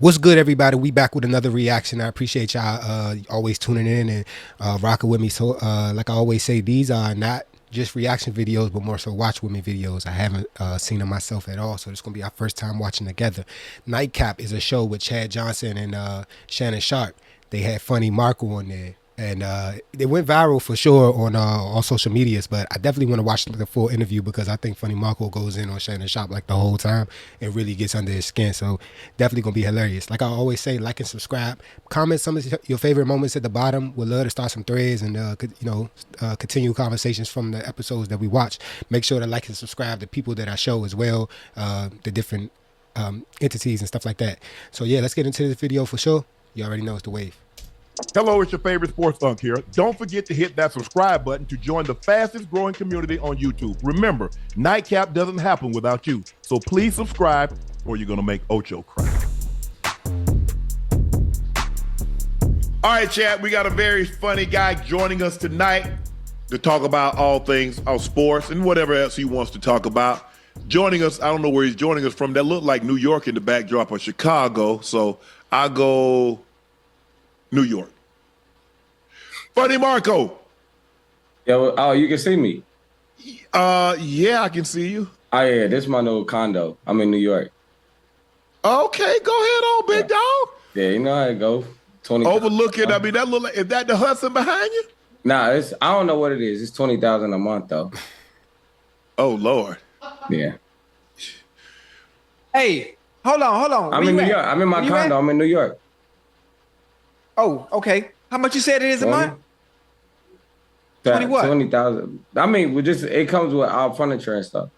What's good, everybody? We back with another reaction. I appreciate y'all always tuning in and rocking with me. So, like I always say, these are not just reaction videos, but more so watch with me videos. I haven't seen them myself at all, so it's gonna be our first time watching together. Nightcap is a show with Chad Johnson and Shannon Sharp. They had Funny Marco on there. And it went viral for sure on all social medias, but I definitely want to watch the full interview because I think Funny Marco goes in on Shannon Sharp like the whole time and really gets under his skin. So definitely gonna be hilarious. Like I always say, like and subscribe, comment some of your favorite moments at the bottom. We'd love to start some threads and continue conversations from the episodes that we watch. Make sure to like and subscribe to people that I show as well, the different entities and stuff like that. So yeah, let's get into this video for sure. You already know it's the wave. Hello, it's your favorite sports Unc here. Don't forget to hit that subscribe button to join the fastest growing community on YouTube. Remember, Nightcap doesn't happen without you. So please subscribe or you're going to make Ocho cry. All right, chat, we got a very funny guy joining us tonight to talk about all things sports and whatever else he wants to talk about. Joining us, I don't know where he's joining us from. That looked like New York in the backdrop of Chicago. So I'll go New York. Funny Marco. Yo, oh, you can see me. Yeah, I can see you. Oh yeah, this is my new condo. I'm in New York. Okay, go ahead on, big dog. Yeah, you know how it go. 20 Overlooking, I mean, that look like, is that the Hudson behind you? Nah, I don't know what it is. It's 20,000 a month though. Oh Lord. Yeah. Hey, hold on. I'm in New York. I'm in my condo. I'm in New York. Oh, okay. How much you said it is a month? 20 what? 20,000. I mean, it comes with our furniture and stuff.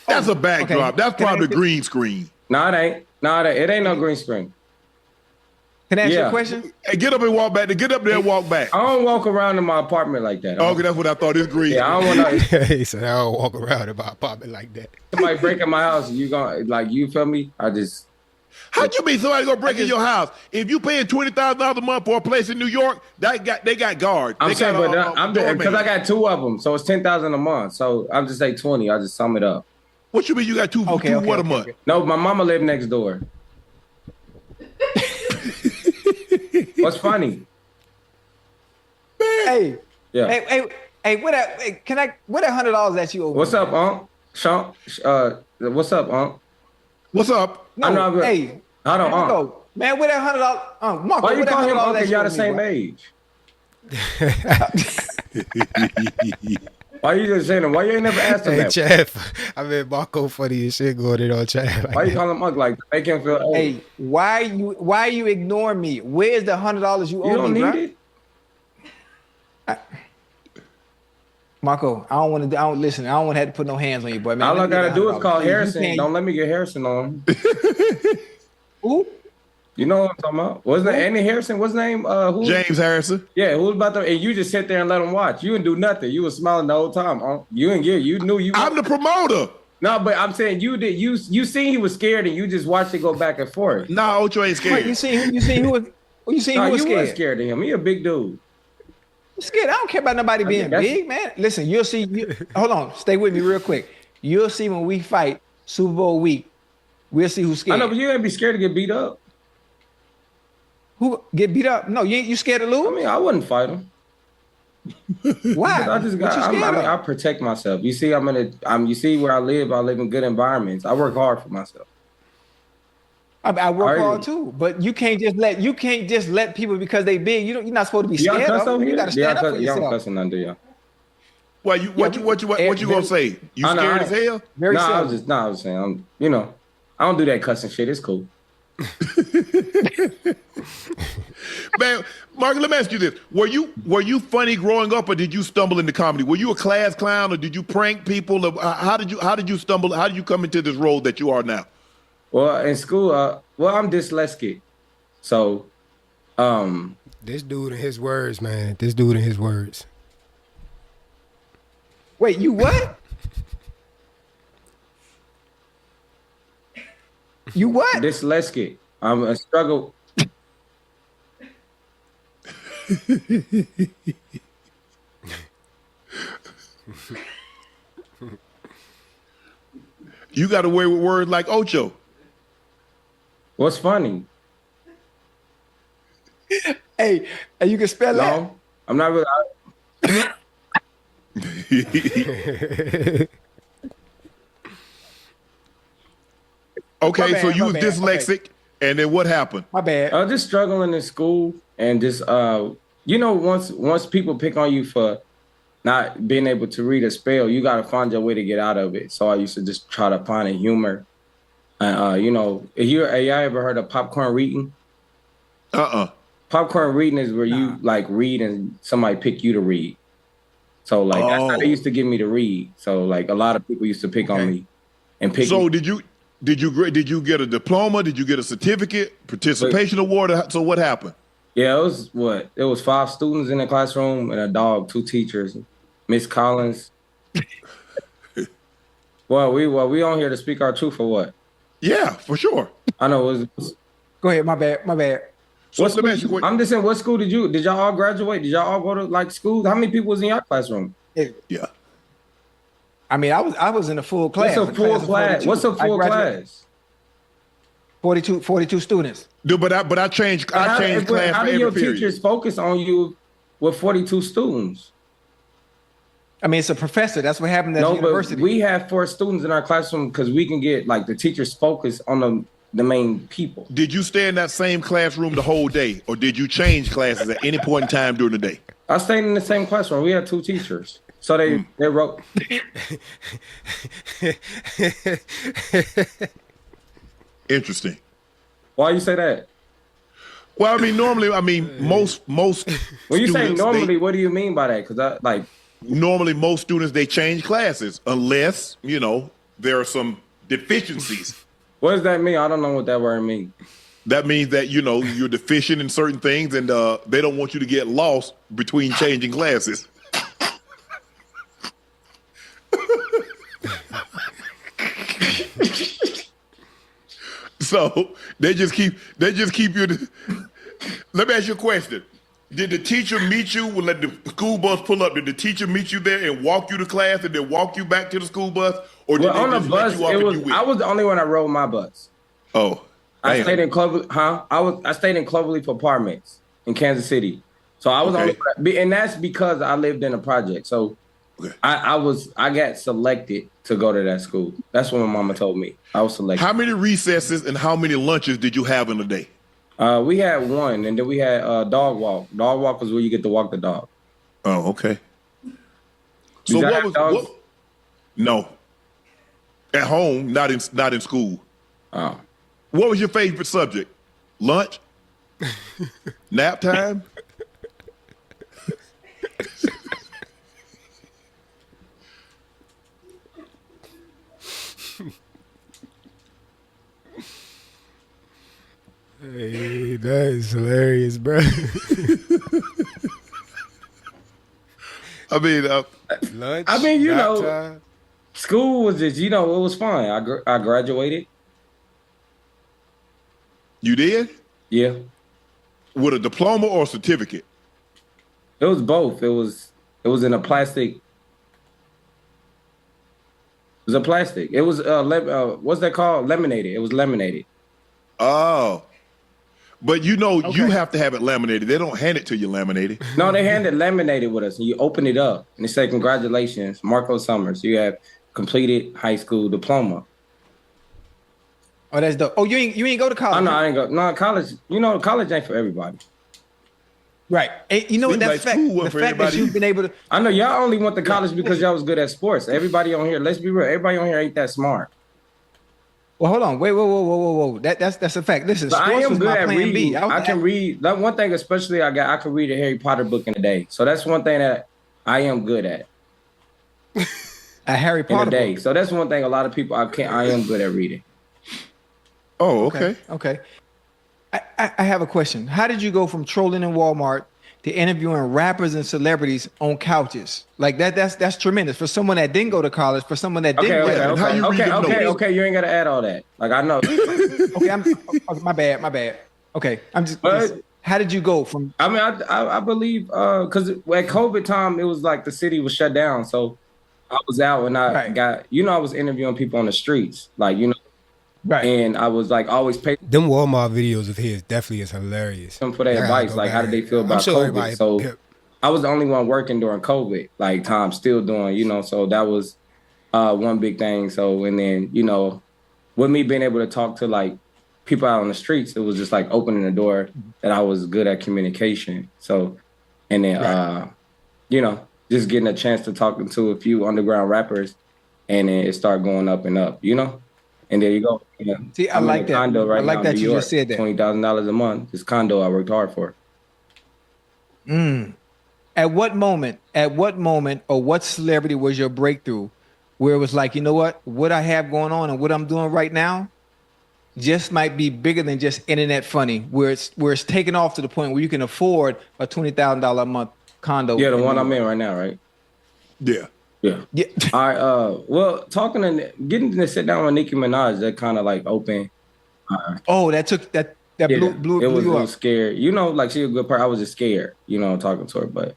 That's a backdrop. Okay. That's probably a green screen. No, it ain't. No, it ain't no green screen. Can I ask you a question? Hey, get up and walk back. Get up there and walk back. I don't walk around in my apartment like that. Okay, that's what I thought. It's green. Yeah, I don't want to. He said, I don't walk around in my apartment like that. Somebody break in my house, you gonna, like, you feel me? How'd you mean somebody gonna break in your house? If you paying $20,000 a month for a place in New York, they got guards. I'm saying, because I got two of them, so it's 10,000 a month. So I'm just say 20. I just sum it up. What you mean you got two? Okay, what a month? Okay. No, my mama lived next door. What's funny? Hey, yeah. Hey, what that $100 that you owe? What's up, Unc? Sean, what's up, Unc? What's up? No, hey, hold on, Unc. Man, where that $100? Marco, why you call him Unc if y'all the same age? Why you just saying him? Why you ain't never asked him that? Jeff, I mean, Marco funny as shit going in on chat. Like, why you call him Unc like make him feel old? Hey, why you ignore me? Where's the $100 you owe me? You don't need it. Marco, I don't want to have to put no hands on you, boy. Man, all I gotta do is call Harrison. Don't let me get Harrison on. Who? You know what I'm talking about? Wasn't it Andy Harrison? What's his name? James Harrison. Yeah, who was about to? And you just sit there and let him watch. You didn't do nothing. You was smiling the whole time. You knew you. I'm the promoter. No, but I'm saying you did. You seen he was scared, and you just watched it go back and forth. No, Ocho ain't scared. Wait, you seen who was scared? Scared of him. He a big dude. Scared. I don't care about nobody being big, man. Listen, you'll see. Hold on, stay with me real quick. You'll see when we fight Super Bowl week. We'll see who's scared. I know, but you ain't be scared to get beat up. Who get beat up? No, you scared to lose? I mean, I wouldn't fight him. Why? I protect myself. You see, you see where I live in good environments. I work hard for myself. I work hard too, but you can't just let people because they big. You're not supposed to be scared of them. You got to stand up for yourself. Y'all cussing under y'all. Well, what you gonna say? You scared as hell? I was saying, I don't do that cussing shit. It's cool. Man, Mark, let me ask you this: Were you funny growing up, or did you stumble into comedy? Were you a class clown, or did you prank people? Or how did you stumble? How did you come into this role that you are now? Well, in school, I'm dyslexic, so this dude and his words, man. This dude and his words. Wait, you what? You what? Dyslexic. I'm a struggle. You got away with words like Ocho. What's funny? Hey, you can spell that. No, I'm not really. Okay, My so bad, you my was bad. dyslexic, and then what happened? My bad. I was just struggling in school and just you know, once people pick on you for not being able to read or spell, you got to find your way to get out of it. So I used to just try to find a humor. You know, y'all ever heard of popcorn reading? Popcorn reading is where you like read and somebody pick you to read. So like that's how they used to get me to read. So like a lot of people used to pick on me and pick. So did you get a diploma? Did you get a certificate, participation award? So what happened? Yeah, it was what? It was 5 students in the classroom and a dog, 2 teachers, Miss Collins. Well, we on here to speak our truth or what? Yeah, for sure. I know. Go ahead. My bad. So I'm just saying, what school did y'all all graduate? Did y'all all go to like school? How many people was in your classroom? Yeah. I mean, I was in a full class. What's a full class? What's a full class? 42 students. Dude, but I changed class How for do every your period. teachers focus on you with 42 students? I mean, it's a professor. That's what happened at the university. But we have 4 students in our classroom because we can get like the teachers focus on the main people. Did you stay in that same classroom the whole day, or did you change classes at any point in time during the day? I stayed in the same classroom. We had 2 teachers. So they wrote. Interesting. Why you say that? Well, I mean, normally, most. When you say normally, what do you mean by that? Because normally most students they change classes unless there are some deficiencies. What does that mean? I don't know what that word means. That means that you're deficient in certain things, and they don't want you to get lost between changing classes. So they just keep you. Let me ask you a question. Did the teacher meet you when let the school bus pull up? Did the teacher meet you there and walk you to class and then walk you back to the school bus? Or did they on just the bus, let you off and you went? I was the only one that rode my bus. Oh. I stayed in I stayed in Cloverleaf Apartments in Kansas City. So I was and that's because I lived in a project. So I got selected to go to that school. That's what my mama told me. I was selected. How many recesses and how many lunches did you have in a day? We had 1, and then we had dog walk. Dog walk was where you get to walk the dog. Oh, okay. So what? No. At home, not in school. Oh. What was your favorite subject? Lunch? Nap time? Hey, that is hilarious, bro. I mean, Lunch. I mean, time. school was just, it was fun. I graduated. You did? Yeah. With a diploma or a certificate? It was both. It was in a plastic. It was a plastic. It was what's that called? Laminated. It was laminated. Oh. But you have to have it laminated. They don't hand it to you laminated. No, they hand it laminated with us, and you open it up, and they say, "Congratulations, Marco Summers. You have completed high school diploma." Oh, that's dope. Oh, you ain't go to college? Oh, no, I ain't go. No, college. College ain't for everybody. Right. And you know what? That's like the fact that you've been able to. I know y'all only went to college because y'all was good at sports. Everybody on here, let's be real. Everybody on here ain't that smart. Well, hold on. Wait, whoa. That's a fact. Listen, I sports am was good my at plan reading. B. I can read. That one thing, especially, I can read a Harry Potter book in a day. So that's one thing that I am good at. A Harry Potter in a day. book. So that's one thing. A lot of people I am good at reading. Oh, okay. Okay. I have a question. How did you go from trolling in Walmart to interviewing rappers and celebrities on couches? Like that's tremendous for someone that didn't go to college, for someone that didn't. Okay. You ain't gotta add all that. Like I know. Okay, my bad. Okay, I'm just. How did you go from? I mean, I believe because at COVID time it was like the city was shut down, so I was out and I got I was interviewing people on the streets, like Right. And I was like always paying Them Walmart videos of his definitely is hilarious. them for their I gotta advice. go Like, how back did they and- feel I'm about sure COVID? everybody. So Yep. I was the only one working during COVID. Like, Tom still doing, you know. So that was one big thing. So, and then, you know, with me being able to talk to like people out on the streets, it was just like opening the door that I was good at communication. So, and then, you know, just getting a chance to talk to a few underground rappers, and then it started going up and up, you know. And there you go. Yeah. See, I I'm like in a that. condo right I like now that in New you York, just said that. $20,000 a month. This condo I worked hard for. At what moment, or what celebrity was your breakthrough where it was like, you know what I have going on and what I'm doing right now just might be bigger than just internet funny, where it's taken off to the point where you can afford a $20,000 a month condo. Yeah, the in one New I'm York. in right now, right? Yeah. Yeah. Yeah. All right. Well, talking and getting to sit down with Nicki Minaj, that kind of like opened. Oh, that took that Yeah, blew it you up. was scared. You know, like she a good person. I was just scared, you know, talking to her. But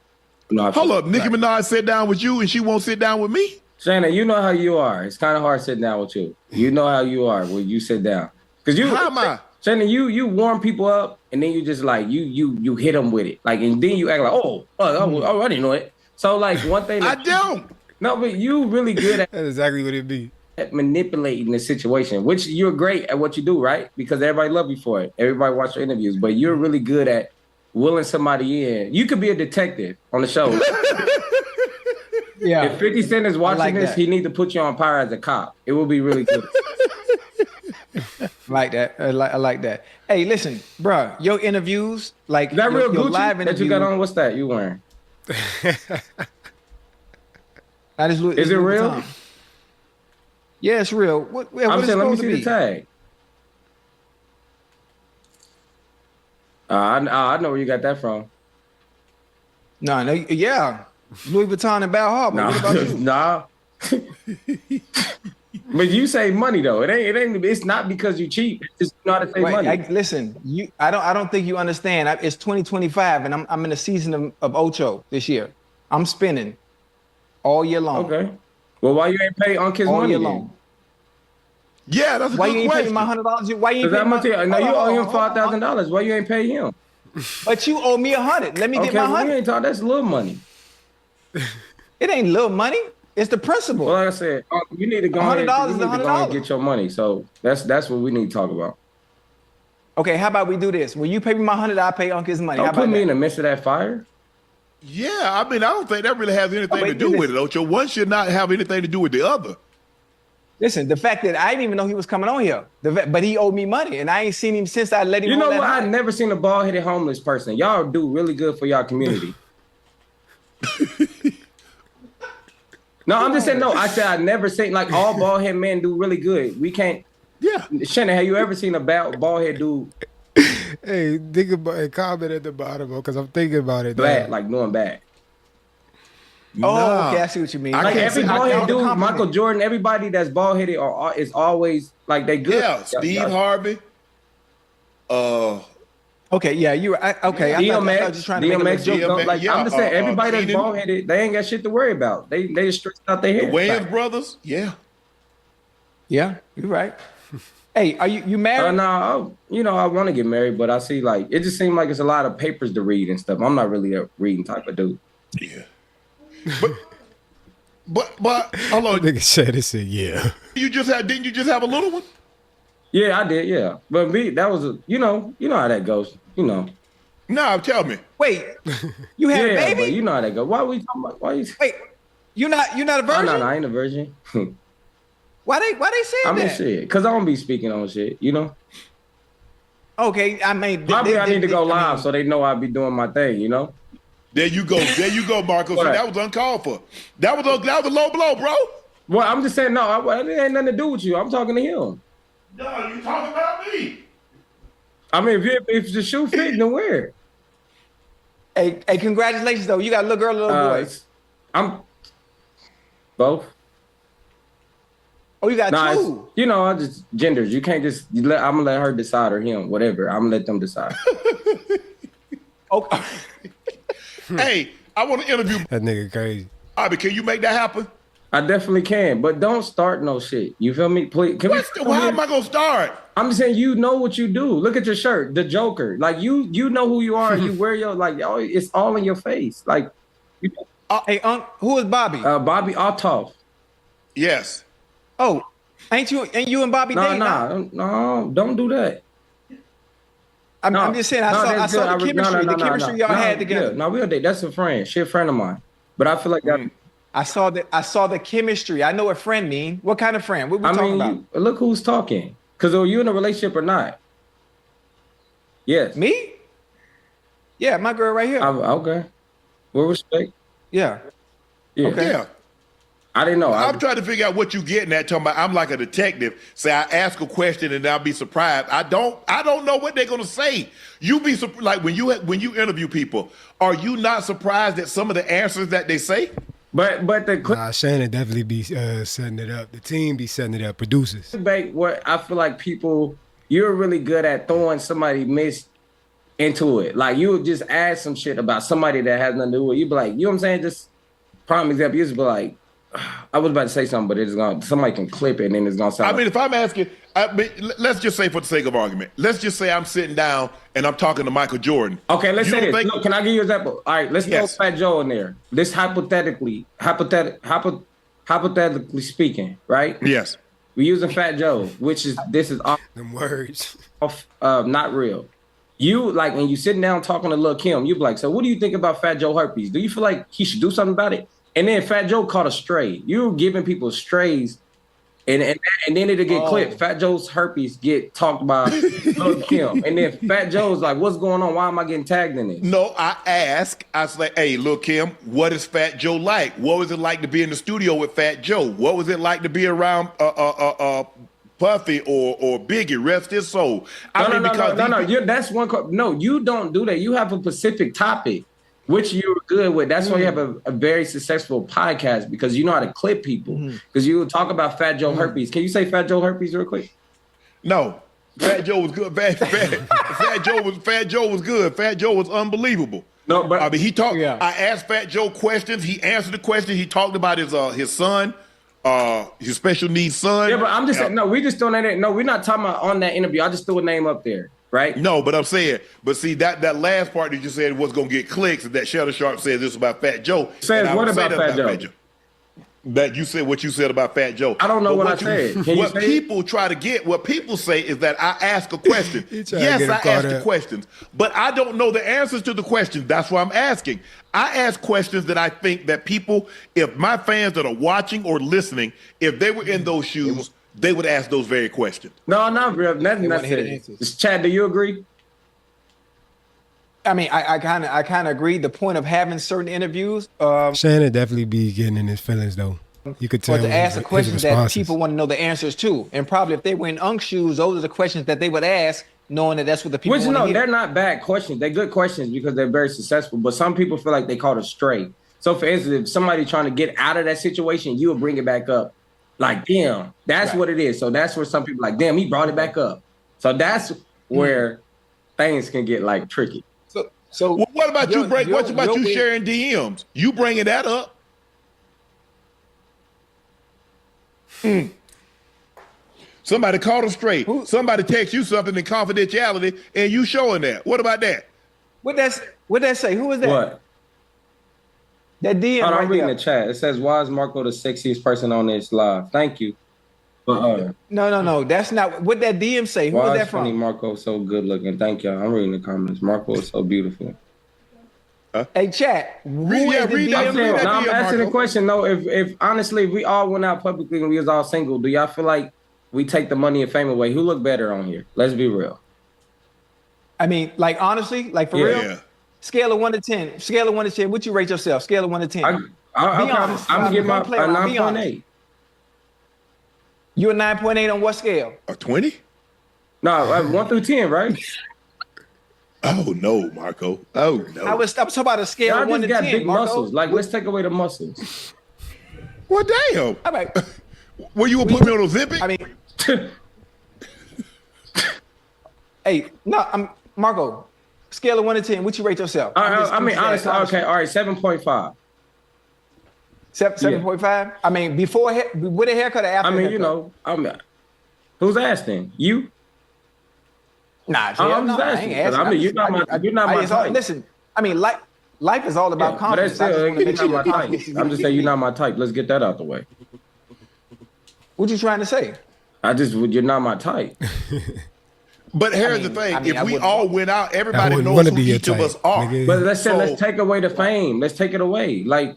you know, I Hold feel up, Nicki like, Minaj sit down with you and she won't sit down with me? Shannon, you know how you are. It's kind of hard sitting down with you. You know how you are when you sit down. Because you, How am I? Shannon, you warm people up and then you just like you hit them with it, like, and then you act like, I didn't know it. So like one thing, I don't. no, but you really good at That's exactly what it be. manipulating the situation, which you're great at what you do, right? Because everybody love you for it. Everybody watch your interviews, but you're really good at willing somebody in. You could be a detective on the show. Yeah. If 50 Cent is watching like this, that. he need to put you on power as a cop. It will be really good. Like that. I like that. Hey, listen, bro, your interviews, like Is that your, real your Gucci live that interview, you got on? What's that you wearing? Is it real? Vuitton. Yeah, it's real. What I'm is it saying, let me supposed see to the be? tag. I know where you got that from. No, yeah. Louis Vuitton and Bal Harbor. Nah, What about you? nah. But you save money though. It ain't. It's not because you cheap. It's just you know how to save Wait, money. listen, I don't think you understand. It's 2025 and I'm in the season of Ocho this year. I'm spending all year long. Okay. Well, why you ain't pay Unc his All money year then? long. Yeah, that's a Why you good ain't paying question. my $100? Why you ain't Cause paying I'm my gonna tell you, no, you Hold owe on, him hold on. $5,000. Why you ain't pay him? But you owe me 100. Let me Okay, get my well, we 100. ain't talking. That's little money. It ain't little money. It's the principle. Well, like I said, you need to go ahead. $100 You is need to go ahead and $100. get your money. So that's what we need to talk about. Okay, how about we do this? When you pay me my 100, I'll pay Unc his money. How Don't about put me that? in the midst of that fire. Yeah, I mean, I don't think that really has anything wait, to do this- with it, Ocho. One should not have anything to do with the other. Listen, the fact that I didn't even know he was coming on here, but he owed me money, and I ain't seen him since I let him. You know on what? that I've high. never seen a bald-headed homeless person. Y'all do really good for y'all community. No, I'm just saying, no, I said I never seen, like, all bald-headed men do really good. We can't. Yeah. Shannon, have you ever seen a bald-headed dude Hey, think about it. Comment at the bottom because I'm thinking about it. bad, now. like doing bad? Oh, Nah. okay, I see what you mean. I Like can't every say- I bald-headed can't- dude, compliment. Michael Jordan, everybody that's bald-headed is always, like, they good. Yeah, Steve Y'all- Harvey. Okay, yeah, you. Okay, I thought you were DMX, just trying to make a DMX, joke. DMX, like, yeah, I'm just saying, everybody that's Keenan. bald-headed, they ain't got shit to worry about. They just stressed out their The hair. Wayans brothers. Yeah. Yeah, you're right. Hey, are you married? No, I want to get married, but I see like it just seems like it's a lot of papers to read and stuff. I'm not really a reading type of dude. Yeah. But hold on. Nigga said it. Said yeah. Didn't you just have a little one? Yeah, I did. Yeah, but me, that was you know how that goes. You know. No, tell me. Wait, you had Yeah, a baby? but you know how that goes. Why we talking about? Why you? Wait, you're not a Oh, virgin? no, I ain't a virgin. Why they saying I mean, that? shit, cause I don't be speaking on shit. You know. Okay, I mean, Probably I need to go live so they know I be doing my thing. You know. There you go, Marco. So What? that was uncalled for. That was a low blow, bro. Well, I'm just saying, no, it ain't nothing to do with you. I'm talking to him. No, you talking about me. I mean, if the shoe fit, then wear it. Hey, congratulations though. You got a little girl, a little boy. I'm both. Oh, you got Nah, two. you know, I just genders. You can't just. I'm gonna let her decide or him, whatever. I'm gonna let them decide. Okay. Hey, I want to interview That nigga crazy. Bobby. Can you make that happen? I definitely can, but don't start no shit. You feel me? Please. How am I gonna start? I'm saying you know what you do. Look at your shirt, the Joker. Like you know who you are. You wear your it's all in your face. Like, Hey, Unc, who is Bobby? Bobby Altoff. Yes. Oh, ain't you and Bobby dating? No, don't do that. I'm just saying. I saw the chemistry. The chemistry y'all had together. Yeah, no, we'll date. That's a friend. She a friend of mine. But I feel like that. I saw the chemistry. I know what friend mean. What kind of friend? What we talking about? Look who's talking. Because are you in a relationship or not? Yes. Me? Yeah, my girl right here. Okay. With respect. Yeah. Okay. Yeah. I didn't know. I'm trying to figure out what you getting at. Talking about I'm like a detective. Say I ask a question and I'll be surprised. I don't know what they're gonna say. You be like when you interview people, are you not surprised at some of the answers that they say? But Shannon definitely be setting it up. The team be setting it up. Producers. What I feel like you're really good at throwing somebody miss into it. Like you would just add some shit about somebody that has nothing to do with it. You be like, you know what I'm saying? Just prime example. You just be like, I was about to say something, but somebody can clip it and then it's gonna sound. I mean, if I'm asking, let's just say for the sake of argument, let's just say I'm sitting down and I'm talking to Michael Jordan. Okay, let's say this. Look, can I give you an example? All right, let's throw Fat Joe in there. This hypothetically speaking, right? Yes. We're using Fat Joe, this is off, Them words. not real. You like when you sitting down talking to Lil Kim, you be like, so what do you think about Fat Joe herpes? Do you feel like he should do something about it? And then Fat Joe caught a stray. You're giving people strays, and then it'll get clipped. Fat Joe's herpes get talked about Lil Kim. And then Fat Joe's like, what's going on? Why am I getting tagged in this? No, I say, hey, Lil Kim, what is Fat Joe like? What was it like to be in the studio with Fat Joe? What was it like to be around Puffy or Biggie? Rest his soul. That's one. No, you don't do that. You have a specific topic, which you're good with. That's why you have a very successful podcast, because you know how to clip people. Because you talk about Fat Joe herpes. Can you say Fat Joe herpes real quick? No. Fat Joe was good. Fat Joe was good. Fat Joe was unbelievable. No, but I mean, he talked. Yeah. I asked Fat Joe questions. He answered the question. He talked about his son, his special needs son. Yeah, but I'm just saying, no, we just throwing that in. No, we're not talking about on that interview. I just threw a name up there, right? No, but I'm saying, see that last part that you said was gonna get clicks, and that Shelter Sharp said this about Fat Joe. Says what about Fat Joe? That you said what you said about Fat Joe. I don't know what I said. What people try to get, what people say is that I ask a question. Yes, I ask the questions, but I don't know the answers to the questions. That's why I'm asking. I ask questions that I think that people, if my fans that are watching or listening, if they were in those shoes, they would ask those very questions. No, not real. Nothing. Chad, do you agree? I mean, I kind of agree. The point of having certain interviews, Shannon definitely be getting in his feelings though. You could tell. or to ask the questions that people want to know the answers to, and probably if they were in Unc's shoes, those are the questions that they would ask, knowing that that's what the people want to hear. They're not bad questions. They're good questions because they're very successful. But some people feel like they caught a stray. So, for instance, if somebody trying to get out of that situation, you will bring it back up. Like, damn, that's what it is. So that's where some people like, damn, he brought it back up. So that's where things can get like tricky. So well, what about you? What about you sharing DMs? You bringing that up? Somebody caught him straight. Somebody text you something in confidentiality, and you showing that. What about that? What that say? Who is that? What? That DM. I'm reading the chat. It says, "Why is Marco the sexiest person on this live?" Thank you. No. That's not what that DM say. Who is that from? Why is Marco so good looking? Thank y'all. I'm reading the comments. Marco is so beautiful. Hey, chat. I'm asking the question. No, if honestly, if we all went out publicly and we was all single, do y'all feel like we take the money and fame away? Who look better on here? Let's be real. I mean, like honestly, like for real. Yeah. Scale of 1 to 10. Scale of 1 to 10. What you rate yourself? Scale of 1 to 10. I'm gonna give my a 9.8. You a 9.8 on what scale? A 20? No, 1 through 10, right? Oh no, Marco. Oh no. I was talking about a scale of 1 to 10. Big Marco. muscles. Like, let's take away the muscles. Well, damn. All right. Were you gonna put me on Ozempic? I mean, hey, no, I'm Marco. Scale of 1 to 10. What you rate yourself? I mean, honestly, okay, all right, 7.5. 7.5. I mean, with a haircut or after? I mean, haircut? who's asking you? Nah, I'm no, just I asking. ain't asking. I mean, you're not my type. Listen, I mean, life is all about But that's confidence. I just still, want to you're make sure not my type. confidence is I'm just saying you're not my type. Let's get that out the way. What you trying to say? You're not my type. But here's the thing: if we all went out, I everybody wouldn't knows wanna who be your each of type, us are. nigga. But let's So- take away the fame. Let's take it away. Like,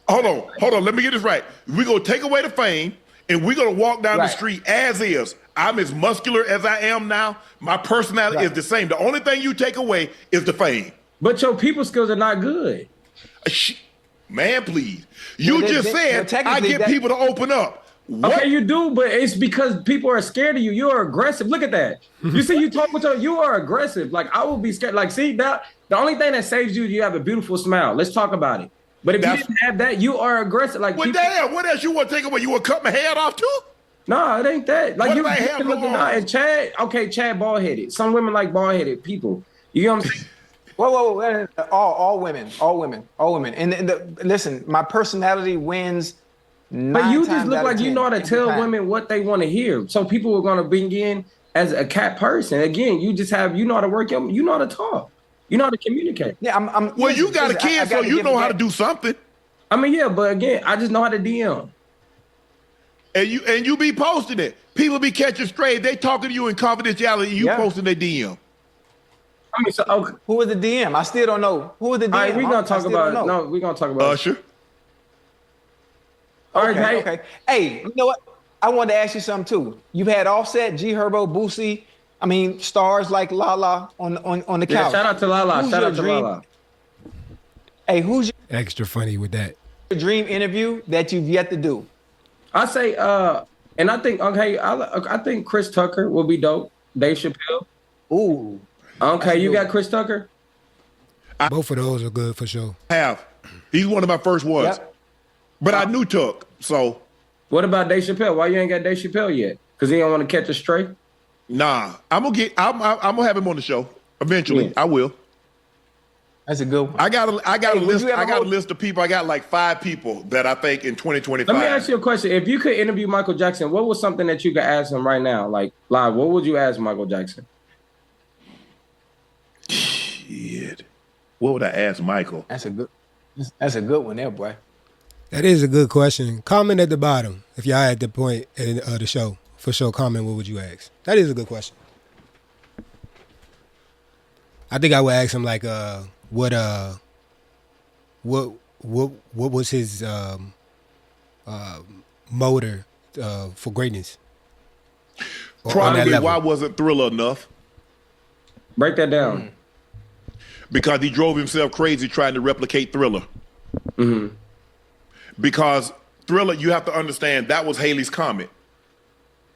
Hold on. Let me get this right. We're gonna take away the fame, and we're gonna walk down the Right. street as is. I'm as muscular as I am now. My personality is the same. The only thing you take away is the fame. but your people skills are not good. Man, please. You Well, just said I technically get people to open up. What? Okay, you do, but it's because people are scared of you. You're aggressive. Look at that. You see, you talk with you are aggressive. Like, I will be scared. Like, see, that the only thing that saves you have a beautiful smile. Let's talk about it. But if you didn't have that, you are aggressive. Like, Well, damn, what else you want to take away? You want to cut my head off too? no, it ain't that. Like, What you if I have can no look at arms? and Chad bald headed. Some women like bald headed people. You know what I'm saying? Whoa. All women. And listen, my personality wins. But you just look like you know how to tell women what they want to hear. So people are gonna bring in as a cat person. Again, you know how to work you know how to talk. You know how to communicate. Yeah, Well, you got a kid, so you know how to do something. I mean, yeah, but again, I just know how to DM. And you be posting it. People be catching stray. They talking to you in confidentiality. You posting their DM. I mean, so okay. Who was the DM? I still don't know. Who was the DM? All right, we're gonna talk about we're gonna talk about Usher. All right, hey. Okay. Hey, you know what? I wanted to ask you something too. You've had Offset, G Herbo, Boosie. I mean, stars like Lala on the Yeah, couch. shout out to Lala. Who's Shout your out to dream- Lala. Hey, who's Extra funny with that. your dream interview that you've yet to do? I say, and I think I think Chris Tucker will be dope. Dave Chappelle. Ooh. Okay, you got Chris Tucker? Both of those are good for sure. He's one of my first ones. Yep. But I knew Tuck, so What about Dave Chappelle? Why you ain't got Dave Chappelle yet? Because he don't want to catch a stray? nah. I'm gonna have him on the show eventually. Yeah. I will. That's a good one. I got a would list. you ever I got a hold- list of people. I got like 5 people that I think in 2025. Let me ask you a question. If you could interview Michael Jackson, what was something that you could ask him right now? Like live, what would you ask Michael Jackson? Shit. What would I ask Michael? That's a good one there, boy. That is a good question. Comment at the bottom if y'all at the point in the show. For sure, comment what would you ask. That is a good question. I think I would ask him like, what was his motor for greatness? Or on that Probably level. why wasn't Thriller enough? Break that down. Because he drove himself crazy trying to replicate Thriller. Mm-hmm. Because Thriller, you have to understand, that was Haley's Comet.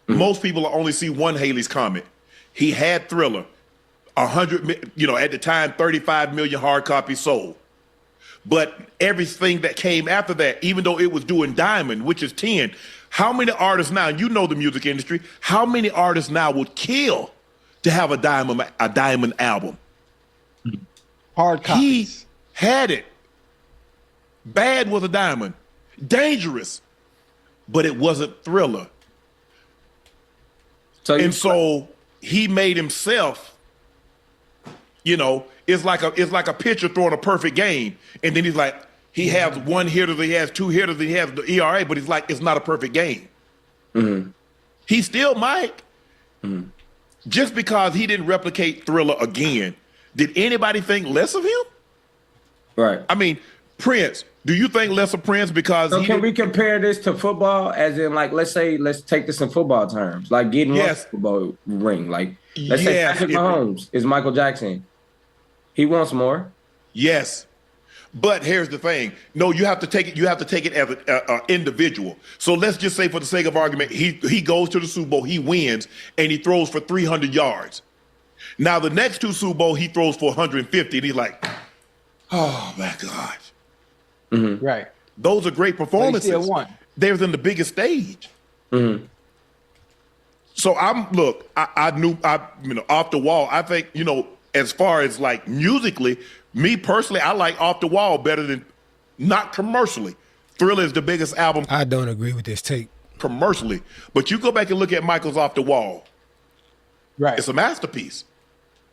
Mm-hmm. Most people only see one Haley's Comet. He had Thriller, 100, at the time, 35 million hard copies sold. But everything that came after that, even though it was doing Diamond, which is 10, how many artists now, you know the music industry, how many artists now would kill to have a Diamond album? Hard copies. He had it. Bad was a Diamond. Dangerous. But it wasn't Thriller. So he made himself, it's like a pitcher throwing a perfect game. And then he's like, he has 1 hitter, he has 2 hitters, he has the ERA, but he's like, it's not a perfect game. Mm-hmm. He still might. Mm-hmm. Just because he didn't replicate Thriller again, did anybody think less of him? Right. I mean, Prince, do you think less of Prince because So can we compare this to football? As in, like, let's take this in football terms, like getting one Super Bowl ring. Like, let's say Patrick Mahomes is Michael Jackson. He wants more. Yes, but here's the thing. No, you have to take it. You have to take it as an individual. So let's just say, for the sake of argument, he goes to the Super Bowl, he wins, and he throws for 300 yards. Now the next 2 Super Bowl, he throws for 150, and he's like, oh my gosh. Mm-hmm. Right. Those are great performances. But he still won. They're in the biggest stage. Mm-hmm. So I knew Off the Wall. I think, as far as like musically, me personally, I like Off the Wall better than, not commercially. Thriller is the biggest album I don't agree with this take. commercially. But you go back and look at Michael's Off the Wall. Right. It's a masterpiece.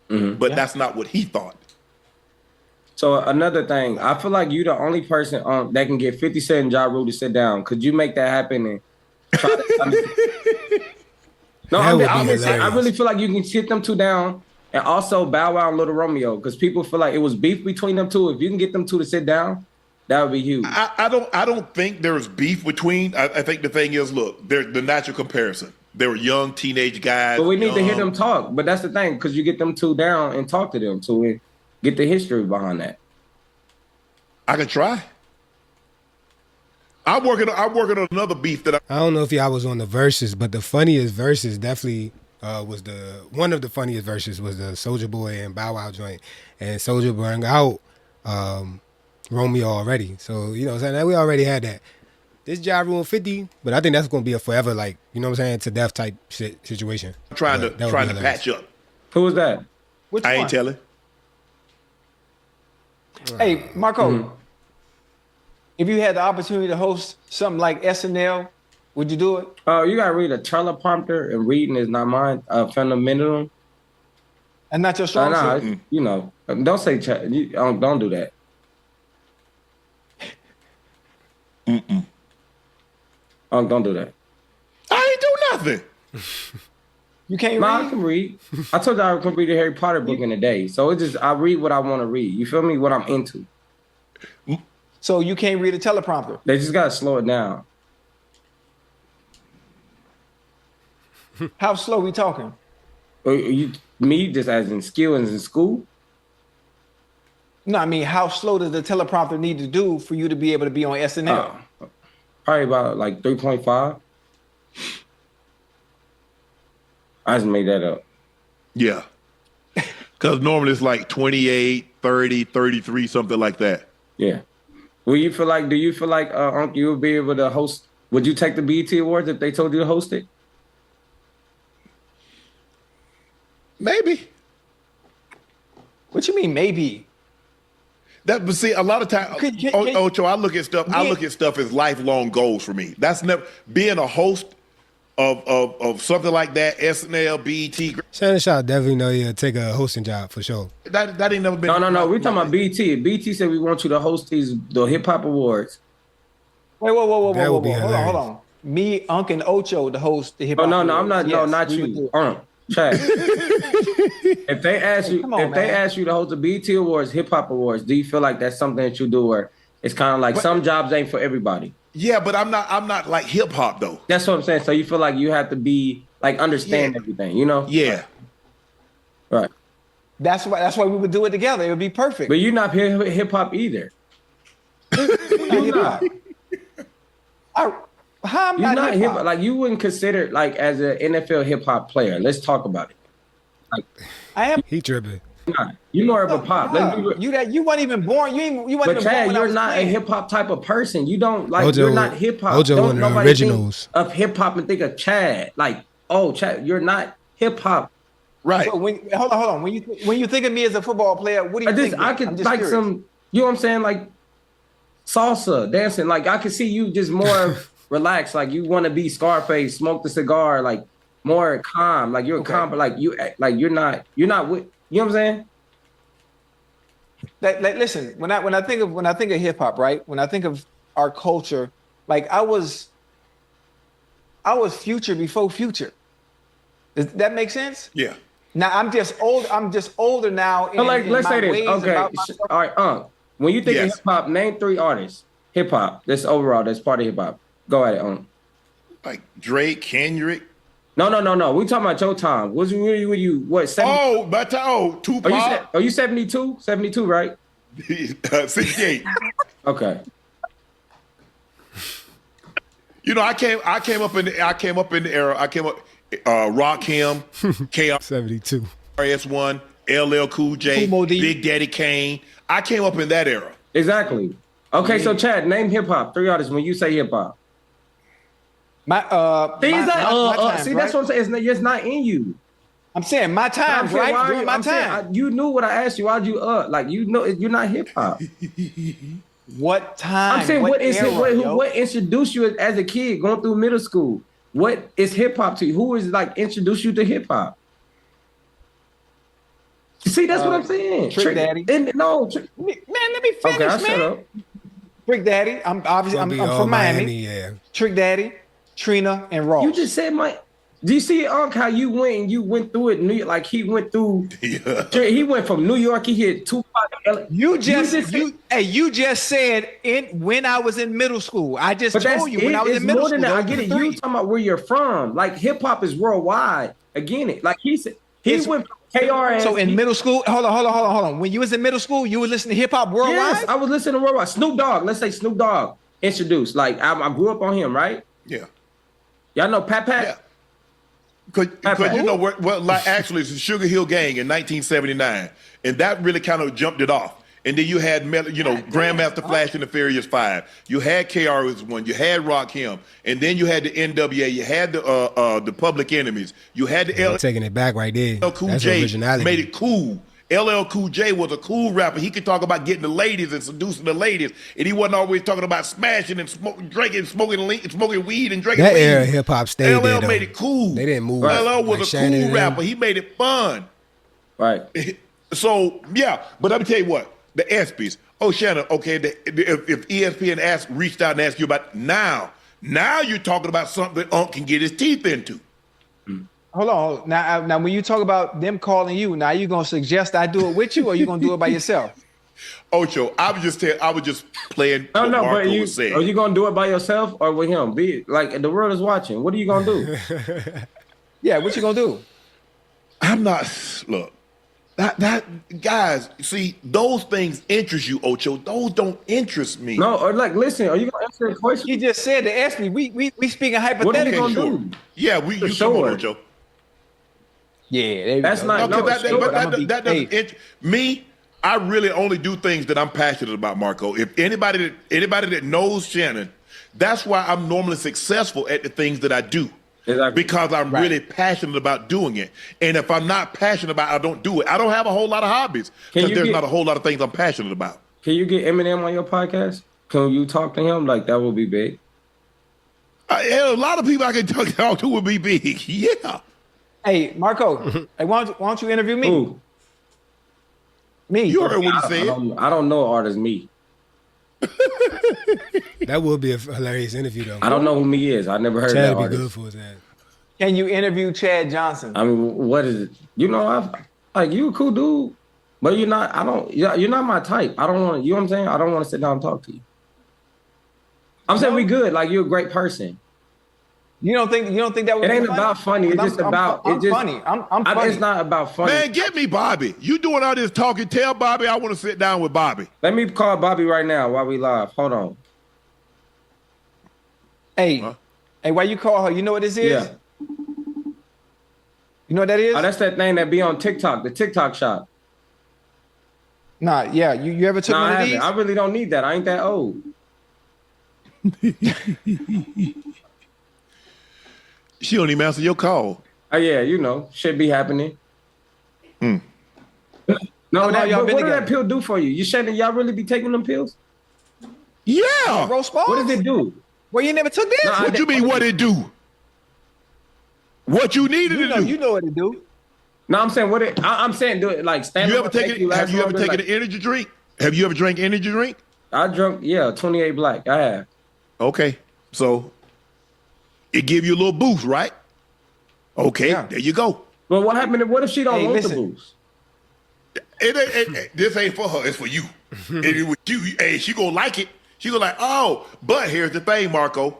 But that's not what he thought. So another thing, I feel like you're the only person that can get 50 Cent and Ja Rule to sit down. Could you make that happen and try to, No, I'm just saying, I really feel like you can sit them two down and also Bow Wow and Little Romeo, because people feel like it was beef between them two. If you can get them two to sit down, that would be huge. I don't think there's beef between. I think the thing is, look, they're the natural comparison. They were young teenage guys. But we need to hear them talk. But that's the thing, because you get them two down and talk to them to get the history behind that. I can try. I'm working on another beef that I don't know if y'all was on the verses, but the funniest verses definitely was one of the funniest verses was the Soulja Boy and Bow Wow joint, and Soulja brought out Romeo already. So you know what I'm saying, we already had that. This Ja Rule 50, but I think that's gonna be a forever, like, you know what I'm saying, to death type situation. I'm trying to patch up. Who was that? Which I one? ain't telling. Hey, Marco, if you had the opportunity to host something like SNL, would you do it? You gotta read a teleprompter, and reading is not mine. Fundamental. And not your strong suit? You know, don't say don't do that. Don't do that. I ain't do nothing. You can't No, read? I can read. I told you I can read a Harry Potter book in a day. So it just I read what I want to read. You feel me? What I'm into. So you can't read a teleprompter? They just gotta slow it down. How slow we talking? Me just as in skill and in school. No, I mean, how slow does the teleprompter need to do for you to be able to be on SNL? Probably about like 3.5. I just made that up. Yeah. Because normally it's like 28, 30, 33, something like that. Yeah. Do you feel like Unc, you would be able to host? Would you take the BET Awards if they told you to host it? Maybe. What you mean maybe? But see, a lot of times, Ocho, I look at stuff. I look at stuff as lifelong goals for me. That's never being a host of something like that. SNL, BET. Shannon Sharp definitely know you take a hosting job for sure. That ain't never been. No. We're talking about BET. BET said we want you to host the hip hop awards. Wait, whoa. That would be Hold on. Me, Unc, and Ocho to host the hip hop. No, awards. I'm not. Yes, no, not you. Chad. If they ask you, they ask you to host the BET Awards, hip hop awards, do you feel like that's something that you do, or it's kind of like some jobs ain't for everybody? Yeah, but I'm not like hip hop though. That's what I'm saying. So you feel like you have to be like understand everything, you know? Yeah. Right. That's why we would do it together. It would be perfect. But you're not hip hop either. You're not. How am You're I not hip hip hop? hop? Like you wouldn't consider like as an NFL hip hop player. Let's talk about it. Like I am. He tripping. you're more of a pop. Let's be real. You weren't even born. You wasn't But even Chad, born. you're not a hip hop type of person. You don't like. Ojo- you're not hip hop. Ojo Don't one of the nobody originals. think of hip hop and think of Chad. Like, oh, Chad, you're not hip hop. Right. So hold on. When you think of me as a football player, what do you think? I could like some. You know what I'm saying? Like salsa dancing. Like I could see you just more relaxed. Like you want to be Scarface, smoke the cigar. Like more calm. Like you're calm, but like you act like you're not with. You know what I'm saying? Like, listen, when I think of hip hop, right? When I think of our culture, like I was Future before Future. Does that make sense? Yeah. Now I'm just old. I'm just older now. So like, let's say this. Okay. All right, when you think of Yes. hip hop, name 3 artists. Hip hop. That's overall. That's part of hip hop. Go at it, Like Drake, Kendrick. No. We talking about your time. What 70? Tupac. Are you 72? 72, right? 68. Okay. You know, I came up in the era. I came up Rakim, $72. KRS-One, LL Cool J, Kumo D. Big Daddy Kane. I came up in that era. Exactly. Okay, so Chad, name hip hop. 3 artists when you say hip hop. See, that's what I'm saying. It's not in you. I'm saying my times, right? During my time. You knew what I asked you. Why'd you like you know you're not hip hop. What time? I'm saying, what era, what introduced you as a kid going through middle school? What is hip hop to you? Who is like introduced you to hip hop? See, that's what I'm saying. Trick Daddy. Man, let me finish, okay, I'll man. shut up. Trick Daddy. I'm from Miami. Yeah. Trick Daddy, Trina, and Ross. You just said do you see, Unc, how you went through it? New York, like he went through. Yeah. He went from New York. He hit Tupac. You just said when I was in middle school. I just told you when I was in middle school. I get it. You talking about where you're from? Like hip hop is worldwide. Again, like he said, he went from KR. So in middle school, hold on. When you was in middle school, you were listening to hip hop worldwide. Yes, I was listening to worldwide. Snoop Dogg. Let's say Snoop Dogg introduced. Like I grew up on him, right? Yeah. Y'all know Pat. Yeah. Because you know what? Well, like actually, it's the Sugar Hill Gang in 1979, and that really kind of jumped it off. And then you had, Grandmaster Flash and the Furious Five. You had KR as one. You had Rakim, and then you had the NWA. You had the Public Enemies. You had the I'm taking it back right there. LL Cool That's J originality. made it cool. LL Cool J was a cool rapper. He could talk about getting the ladies and seducing the ladies, and he wasn't always talking about smashing and smoking weed and drinking That weed. era hip hop stayed there. LL made it cool. They didn't move. LL was like a Shannon cool and rapper. them. He made it fun. Right. So yeah, but let me tell you what, the ESPYs. Oh, Shannon. Okay, if ESPN reached out and asked you about now you're talking about something that Unc can get his teeth into. Hold on. Now, when you talk about them calling you, now you gonna suggest I do it with you, or you gonna do it by yourself? Ocho, I was just playing. No, Marco but was saying. Are you gonna do it by yourself or with him? Like the world is watching. What are you gonna do? Yeah, what you gonna do? I'm not. Look, that guys. See, those things interest you, Ocho. Those don't interest me. No, or like, listen. Are you gonna answer the question? He just said to ask me. We speaking hypothetically. What are you gonna do? Yeah, you come on, Ocho. Yeah, that's go. not. No, that doesn't interest me. I really only do things that I'm passionate about, Marco. If anybody that knows Shannon, that's why I'm normally successful at the things that I do. Exactly. Because I'm really passionate about doing it. And if I'm not passionate about it, I don't do it. I don't have a whole lot of hobbies because there's not a whole lot of things I'm passionate about. Can you get Eminem on your podcast? Can you talk to him? Like, that would be big. A lot of people I can talk to would be big. Yeah. Hey, Marco, hey, why don't you interview me? Who? Me. You heard what he said. I don't know artist Me. That would be a hilarious interview, though. I don't know who Me is. I never heard Chad that be artist. good for his ass. Can you interview Chad Johnson? I mean, what is it? You know, you a cool dude, but you're not. You're not my type. I don't want to. You know what I'm saying? I don't want to sit down and talk to you. I'm saying we good. Like, you're a great person. You don't think that would? It ain't about funny. It's just about. I'm funny. I'm funny. It's not about funny. Man, get me Bobby. You doing all this talking. Tell Bobby I want to sit down with Bobby. Let me call Bobby right now while we live. Hold on. Hey, why you call her? You know what this is? Yeah. You know what that is? Oh, that's that thing that be on TikTok, the TikTok shop. Nah, yeah. You ever took one of these? I really don't need that. I ain't that old. She don't even answer your call. Oh yeah, you know, shit be happening. No, y'all been what did together? that pill do for you? Y'all really be taking them pills? Yeah. Roast balls? What does it do? Well, you never took this? What you mean what it do? What you needed to do? You know what it do. No, I'm saying I'm saying do it like stand. Have you ever taken an energy drink? Have you ever drank energy drink? I drunk 28 Black. I have. Okay. So it give you a little boost, right? Okay, There you go. Well, what happened? What if she don't want the boost? This ain't for her. It's for you. Hey, she gonna like it. She gonna like, oh, but here's the thing, Marco.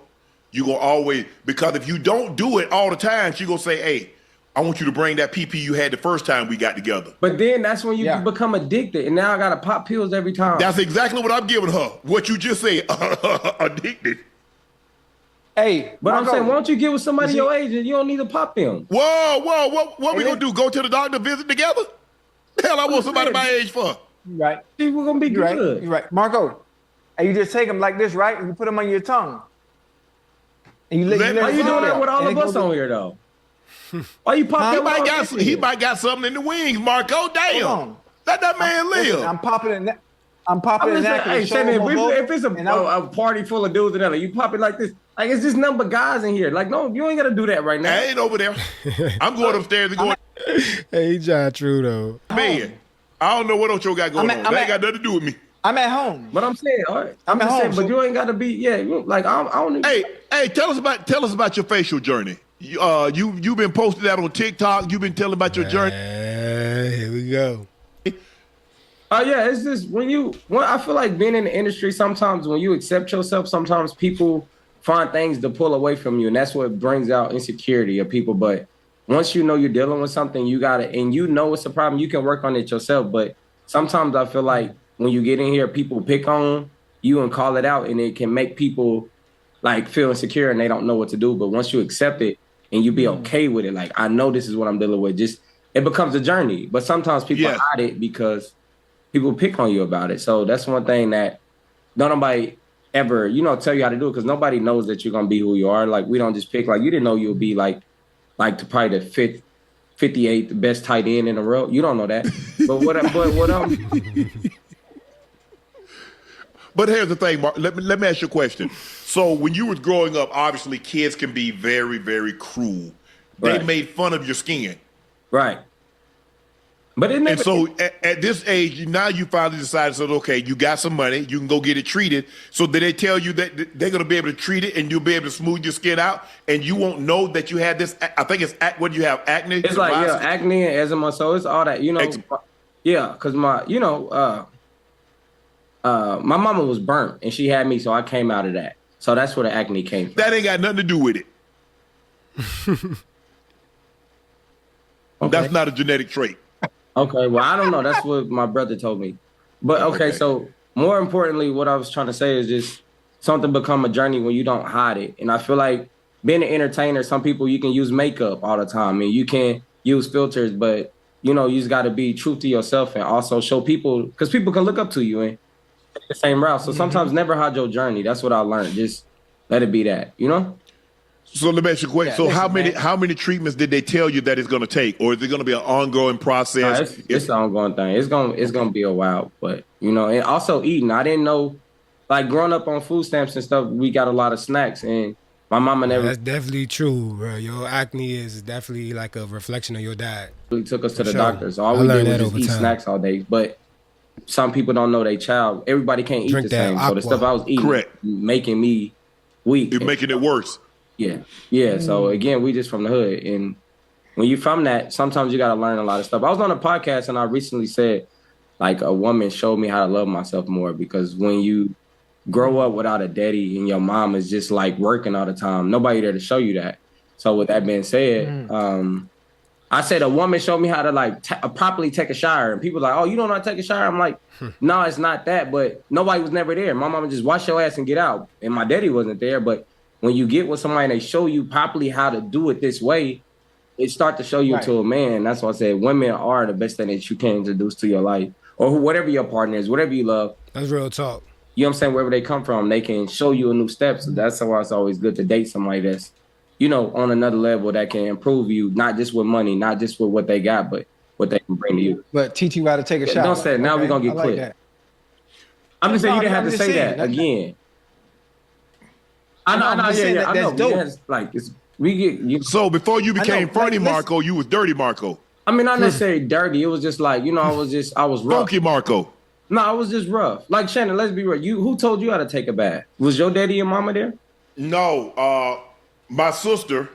You gonna always, because if you don't do it all the time, she gonna say, hey, I want you to bring that PP you had the first time we got together. But then that's when you become addicted, and now I gotta pop pills every time. That's exactly what I'm giving her. What you just said, addicted. Hey, but Marco, I'm saying, why don't you get with somebody your age and you don't need to pop them? Whoa, what we gonna do? Go to the doctor, visit together? Hell, I want somebody my age for. Right. See, we're gonna be good. You're right. Marco, and you just take them like this, right? And you put them on your tongue. And you why you doing that with all of us on here, though? Why you pop He might got something in the wings, Marco. Damn. Let that man live. I'm popping in that. I'm popping I'm an just saying, actor. hey, Show 'em Shannon, a if, vote, if it's a party full of dudes and you pop it like this, like it's just number guys in here. Like, no, you ain't gotta do that right now. I ain't over there. I'm going upstairs and going Hey, John, true though. to bed. I don't know what Ocho got going on. That ain't got nothing to do with me. I'm at home. But I'm saying, all right, I'm at just saying, home, but so- you ain't gotta be, like I don't. Hey, tell us about your facial journey. You've been posting that on TikTok. You've been telling about your journey. Here we go. Yeah, it's just when I feel like being in the industry, sometimes when you accept yourself, sometimes people find things to pull away from you. And that's what brings out insecurity of people. But once you know you're dealing with something, you got it, and you know it's a problem, you can work on it yourself. But sometimes I feel like when you get in here, people pick on you and call it out, and it can make people like feel insecure and they don't know what to do. But once you accept it and you be okay with it, like, I know this is what I'm dealing with, just it becomes a journey. But sometimes people hide it because people pick on you about it. So that's one thing that nobody ever, tell you how to do it, because nobody knows that you're gonna be who you are. Like, we don't just pick, like, you didn't know you'll be like to probably the 58th best tight end in the world. You don't know that. But here's the thing, Mark. Let me ask you a question. So when you was growing up, obviously kids can be very, very cruel. They made fun of your skin. Right. But it never, so at this age, now you finally decided, so okay, you got some money, you can go get it treated. So did they tell you that they're going to be able to treat it and you'll be able to smooth your skin out and you won't know that you had this? I think it's what do you have, acne? It's like acne and eczema. So it's all that, because my mama was burnt and she had me, so I came out of that. So that's where the acne came from. That ain't got nothing to do with it. That's not a genetic trait. Okay, well, I don't know. That's what my brother told me. But okay, so more importantly, what I was trying to say is just something become a journey when you don't hide it. And I feel like being an entertainer, some people, you can use makeup all the time and you can use filters, but you just got to be true to yourself and also show people, because people can look up to you and take the same route. So sometimes never hide your journey. That's what I learned. Just let it be that, So let me ask you a question. Yeah, so listen, how many treatments did they tell you that it's going to take, or is it going to be an ongoing process? It's an ongoing thing. It's gonna be a while, but and also eating. I didn't know, like growing up on food stamps and stuff, we got a lot of snacks, and my mama never. That's definitely true, bro. Your acne is definitely like a reflection of your diet. Really took us to the doctor, so all we did was just eat snacks all day. But some people don't know their child. Everybody can't eat the same. So the stuff I was eating, making me weak. You're making it worse. Yeah. So again, we just from the hood, and when you from that, sometimes you got to learn a lot of stuff. I was on a podcast and I recently said, like, a woman showed me how to love myself more, because when you grow up without a daddy and your mom is just like working all the time, nobody there to show you that. So with that being said, I said a woman showed me how to like properly take a shower, and people like, oh, you don't know how to take a shower? I'm like, no, it's not that, but nobody was never there. My mama just wash your ass and get out, and my daddy wasn't there, but when you get with somebody and they show you properly how to do it this way, it start to show you to a man. That's why I said women are the best thing that you can introduce to your life, or whatever your partner is, whatever you love. That's real talk. You know what I'm saying? Wherever they come from, they can show you a new step. So that's why it's always good to date somebody that's, on another level that can improve you, not just with money, not just with what they got, but what they can bring to you. But teach you how to take a shot. Don't say it. Now we're going to get clipped. I'm just saying you didn't have to say that again. I know. That's dope. Like, we get. So before you became funny Marco, you was dirty Marco. I mean, not necessarily dirty. It was just like, I was rough. Funky Marco. No, I was just rough. Like, Shannon, let's be real. Who told you how to take a bath? Was your daddy and mama there? No, my sister,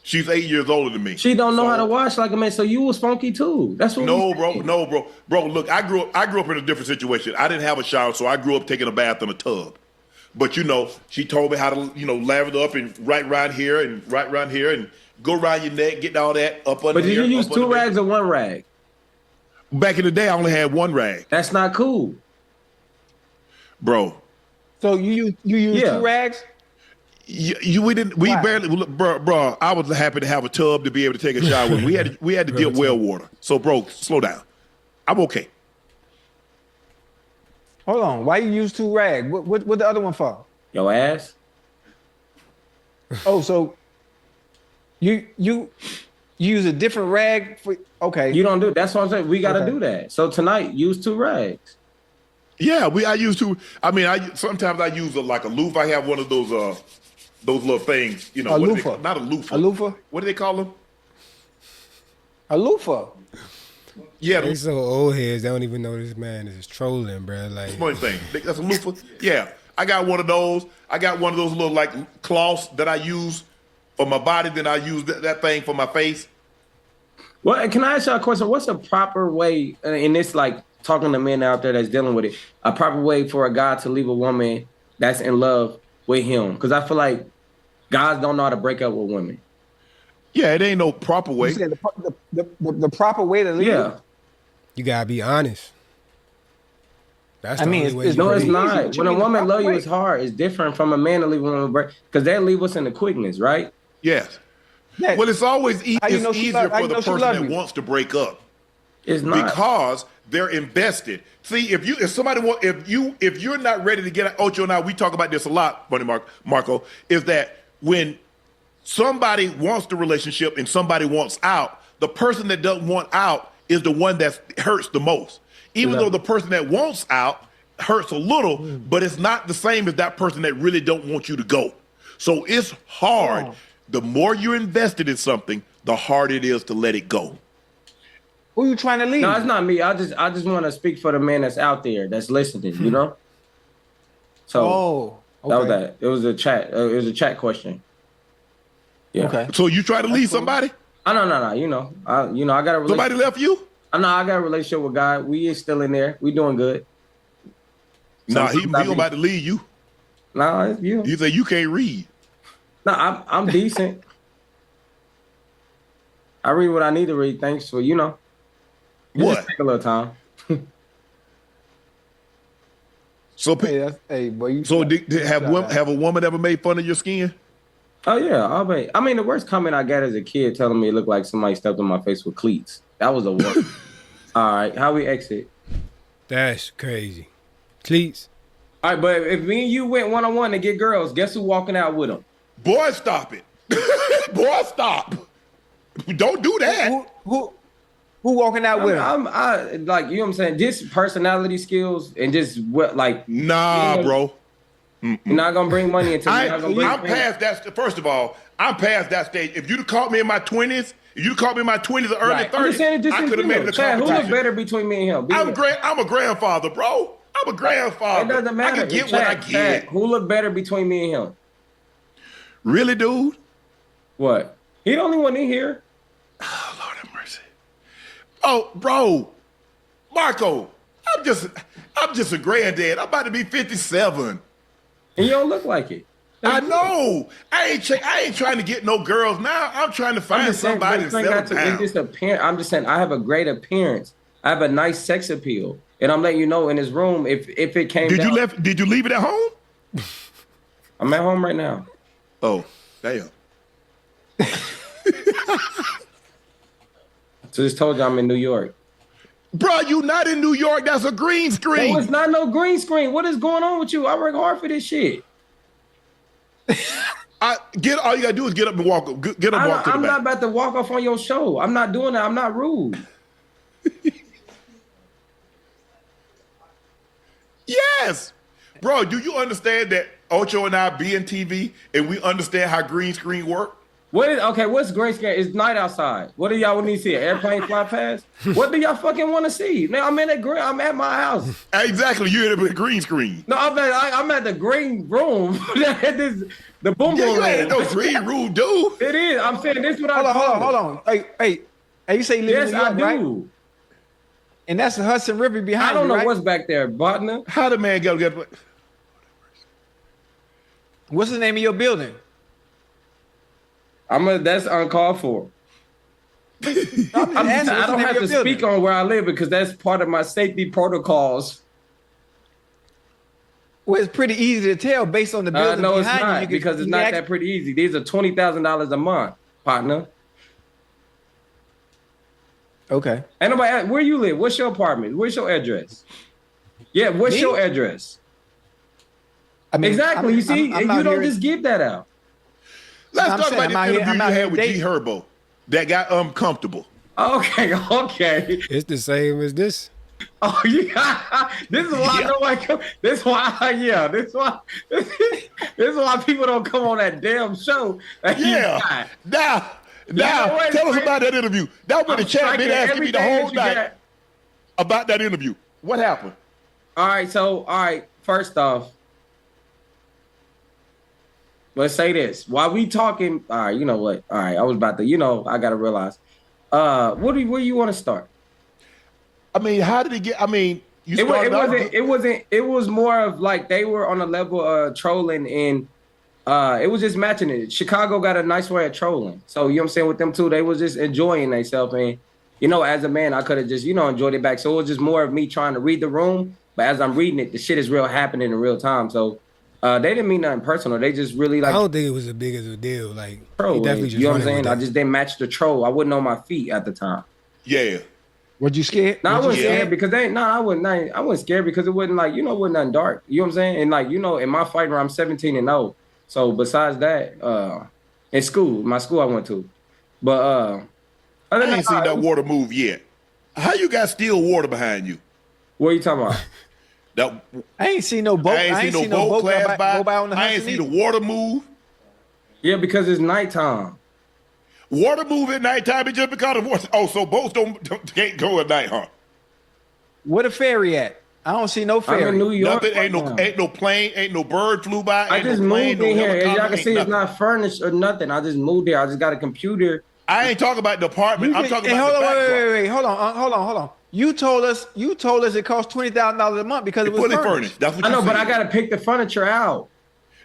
she's 8 years older than me. She don't know how to wash like a man. So you was funky too. That's what. No, bro. Look, I grew up in a different situation. I didn't have a shower, so I grew up taking a bath in a tub. But she told me how to lather up and right around here and go around your neck, get all that up under. But did you use 2 rags or 1 rag? Back in the day, I only had 1 rag. That's not cool, bro. So you use 2 rags? We barely, bro. I was happy to have a tub to be able to take a shower with. We had to dip well water. So, bro, slow down. I'm okay. Hold on. Why you use 2 rags? What the other one for? Your ass. Oh, so you use a different rag for? Okay. You don't do. That's what I'm saying. We got to do that. So tonight, use 2 rags. Yeah, I used to. I mean, sometimes I use like a loofah. I have one of those little things. You know, A what do loofah. not a loofah. A loofah? What do they call them? A loofah. Yeah, They so old heads, they don't even know this man is trolling, bro. Like, one thing. That's a loofah. Yeah, I got one of those. I got one of those little like cloths that I use for my body. Then I use that thing for my face. Well, can I ask you a question? What's a proper way, and it's like talking to men out there that's dealing with it, a proper way for a guy to leave a woman that's in love with him? Because I feel like guys don't know how to break up with women. Yeah, it ain't no proper way. You said the proper way to leave? Yeah. you gotta be honest. That's the I mean, only way. it's you No, can it's leave. not. What you When a mean the woman proper love you, way? it's hard. It's different from a man to leave a woman break because they leave us in the quickness, right? Yes. Yeah. Well, it's always How you know she easier love- how for you the know she person love that you? wants to break up. It's not. Because they're invested. See, if you're not ready to get out, Ocho and I, we talk about this a lot, Bunny Marco, is that when somebody wants the relationship and somebody wants out, the person that doesn't want out is the one that hurts the most. Even though the person that wants out hurts a little, but it's not the same as that person that really don't want you to go. So it's hard. The more you're invested in something, the harder it is to let it go. Who you trying to leave? No, it's not me. I just want to speak for the man that's out there that's listening. You know. So Oh, okay. that was that. It was a chat. It was a chat question. Yeah. Okay. So you try to leave cool. somebody? Oh, no. You know, I got a relationship. Somebody left you? I know I got a relationship with God. We is still in there. We doing good. Nah, he Sometimes I be- about to leave you. Nah, it's you. He said you can't read. No, I'm decent. I read what I need to read. Thanks for it What? just take a little time. So, Hey, boy, you. have a woman ever made fun of your skin? Oh yeah, I mean the worst comment I got as a kid telling me it looked like somebody stepped on my face with cleats. That was the worst. All right, how we exit? That's crazy. Cleats. All right, but if me and you went one-on-one to get girls, guess who walking out with them? Boy, stop it. Boy, stop. Don't do that. Who walking out with him? I like, you know what I'm saying? Just personality skills and just what like Nah, bro. you're not gonna bring money into me. I'm past that. First of all, I'm past that stage. If you'd have caught me in my 20s, if you'd have caught me in my 20s or early Right. I'm 30s, just saying it just I in could have made general. it a Chad, who look competition. better between me and him? I'm a grandfather, bro. I'm a grandfather. It doesn't matter. I can get what I get. Chad, who look better between me and him? Really, dude? What? He the only one in here. Oh, Lord have mercy. Oh, bro. Marco, I'm just a granddad. I'm about to be 57. And you don't look like it. I know. I ain't trying to get no girls now. I'm trying to find somebody to settle down. I'm just saying I have a great appearance. I have a nice sex appeal. And I'm letting you know in this room, if it came Did down, you leave it at home? I'm at home right now. Oh, damn. So just told you I'm in New York. Bro, you not in New York. That's a green screen. No, it's not no green screen. What is going on with you? I work hard for this shit. All you gotta do is get up and walk. Get up and walk to the I'm not back. about to walk off on your show. I'm not doing that. I'm not rude. Yes. Bro, do you understand that Ocho and I be in TV and we understand how green screen work? What's green screen? It's night outside. What do y'all need to see? An airplane fly past? What do y'all fucking want to see? Now I'm I'm at my house. Exactly. You're in a green screen. No, I'm at the green room. The boom Yeah, boom you ain't room. no green room, dude. It is. I'm saying this is what Hold on. Hey, you say you live Yes, in New York, I do. right? And that's the Hudson River behind I don't you, know right? what's back there, partner. How the man get? What's the name of your building? That's uncalled for. I'm just asking, I what's the don't name have of to your building? speak on where I live because that's part of my safety protocols. Well, it's pretty easy to tell based on the building No, it's behind not you. because it's not that pretty easy. These are $20,000 a month, partner. Okay. Ain't nobody ask, where you live? What's your apartment? What's your address? Yeah, what's Me? your address? I mean, Exactly. You see, I'm you out don't here- just give that out. Let's I'm talk saying, about I'm this out here- interview I'm you out here had with G dating. Herbo that got uncomfortable. Okay. It's the same as this. Oh yeah, this is why Yeah. nobody come. This why yeah. This is why people don't come on that damn show that you Yeah. got. Now, You know what? tell us about that interview. That was I'm the chat been striking asking me the everything whole that you night got. about that interview. What happened? All right, so all right. First off, let's say this. While we talking, all right. You know what? All right, I was about to. You know, I gotta realize. Where you want to start? I mean, how did it get? I mean, you It, started out. it wasn't. It was more of like they were on a level of trolling, and it was just matching it. Chicago got a nice way of trolling, so you know what I'm saying. With them two, they was just enjoying themselves, and you know, as a man, I could have just enjoyed it back. So it was just more of me trying to read the room, but as I'm reading it, the shit is real happening in real time. So they didn't mean nothing personal. They just really I like don't think it was as big as a deal. Like he troll. definitely just You know what I'm running with saying? I that. just didn't match the troll. I wasn't on my feet at the time. Yeah. Were you scared? No, I Were you wasn't Yeah. scared because they. No, I wasn't scared because it wasn't like it wasn't nothing dark. You know what I'm saying? And like in my fight where I'm 17-0. So besides that, in school, my school I went to, but other I than ain't seen that, that water move yet. How you got still water behind you? what are you talking about? That I ain't seen no boat. I ain't seen no boat class go by on the I ain't Hudson seen the either. water move. Yeah, because it's nighttime. Water move at nighttime. It just because of water. Oh, so boats can't go at night, huh? Where the ferry at? I don't see no I'm ferry. in New York. Nothing. Right now. Ain't no plane. Ain't no bird flew by. I Ain't just no plane. moved No in here. As y'all helicopter. can Ain't see, it's nothing. not furnished or nothing. I just moved here. I just got a computer. I ain't talking about the apartment. I'm talking about hold the on, backdrop. wait. Hold on. You told us it cost $20,000 a month because it It's was fully furnished. furnished. That's what I you know, but said. I got to pick the furniture out.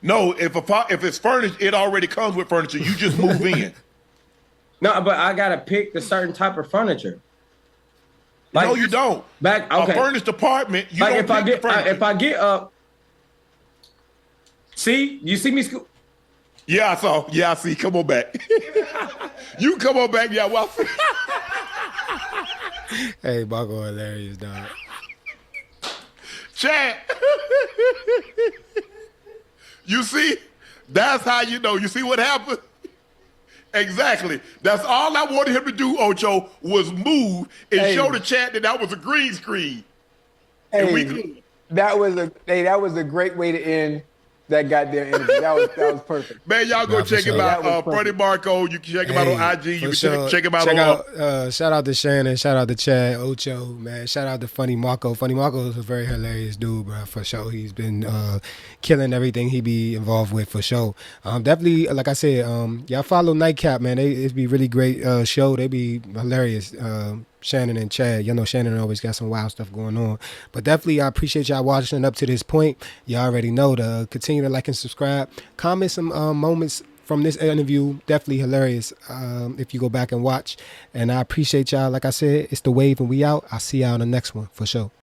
No, if it's furnished, it already comes with furniture. You just move in. No, but I got to pick the certain type of furniture. No, you don't. Okay. A furnished apartment, you Like don't if I pick get the furniture. if I get up, see, you see me scoop. Yeah, I saw. Yeah, I see. Come on back. You come on back. Yeah, well, Hey, Marco, hilarious, dog. Chad. You see? That's how you know. You see what happened? Exactly. That's all I wanted him to do, Ocho, was move and Hey. show the chat that was a green screen. And Hey, that was a great way to end that goddamn interview. That was perfect. Man, y'all go Nah, for check him sure. out. That was Freddie perfect. Marco. You can check him out on IG. You for can sure. check him out on shout out to Shannon, shout out to Chad, Ocho, man. Shout out to Funny Marco. Funny Marco is a very hilarious dude, bro, for sure. He's been killing everything he be involved with, for sure. Definitely, like I said, y'all follow Nightcap, man. It'd be really great show. They be hilarious. Shannon and Chad, you know, Shannon always got some wild stuff going on. But definitely, I appreciate y'all watching up to this point. Y'all already know to continue to like and subscribe. Comment some moments from this interview. Definitely hilarious if you go back and watch. And I appreciate y'all. Like I said, it's the wave and we out. I'll see y'all on the next one for sure.